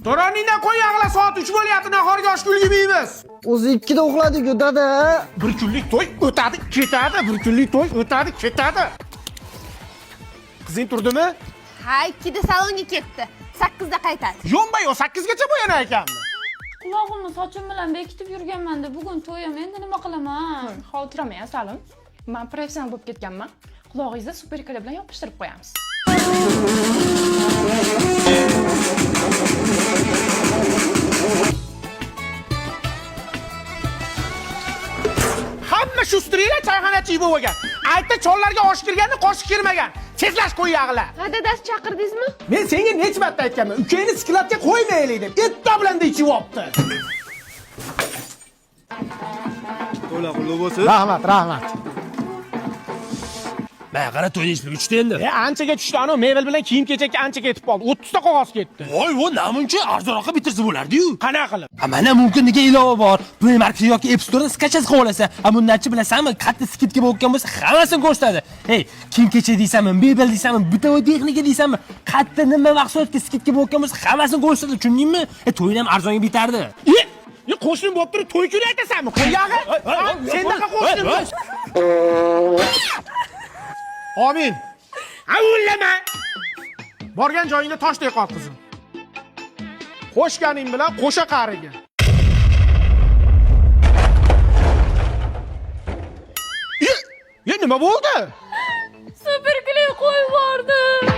To'roningdan qo'y yag'la, soat 3 bo'lyapti, nahorga osh ulgurmaymiz. O'zi 2 da uxladik dada. Bir kunlik to'y o'tadi, ketadi, bir kunlik to'y o'tadi, ketadi. Qizing turdimi? Ha, 2da salonga ketdi. 8da qaytadi. Yo'nbay, o 8 gacha bo'yanar ekanmi? Qulog'imni sochim bilan bekitib yurganman-da, bugun to'yim, endi nima qilaman? Xavotirlanmang, Salim. Men professional bo'lib ketganman. Qulog'ingizda super kala bilan yopishtirib qo'yamiz. Hamma shu strela chayxonachi bo'lgan. Aytda chollarga osh kirganda qoshiq kirmagan. Tezlash qo'y yag'la. Ha, dadasi chaqirdingizmi? Men senga necha marta aytganman, ukangni skladga qo'ymaylik deb. Etta bilan ichib olibdi. To'la qulluq bo'lsin. Rahmat. Mana qara to'yni ismi uchta endi. Anchaga tushdi, ana mebel bilan kiyim-kechakka ancha ketib qoldi. 30 ta qog'oz ketdi. Voy, vo, namuncha arzonroqqa bitirsa bo'lardi-yu. Qanaqa qilib? Mana mumkin degan ilova bor. Play Market yoki App Store'dan skachas qilib olasan. Bundan-chi bilasanmi, katta skidga bo'lgan bo'lsa, hammasini ko'rsatadi. Hey, kiyim-kechak deysanmi, mebel deysanmi, bitovoy texnika deysanmi, katta nima mahsulotga skidga bo'lgan bo'lsa, hammasini ko'rsatadi, tushundingmi? To'yni ham arzonga bitardi. Qo'shnim bo'lib turib to'y kuni aytasanmi? Qo'yag'i? Sendaqa qo'shnim. Amin. Avvallama. Borgan joyingda toshdek qol qizim. Qo'shganing bilan qo'sha qariga. Nima bo'ldi? Super kley qo'yib bordim.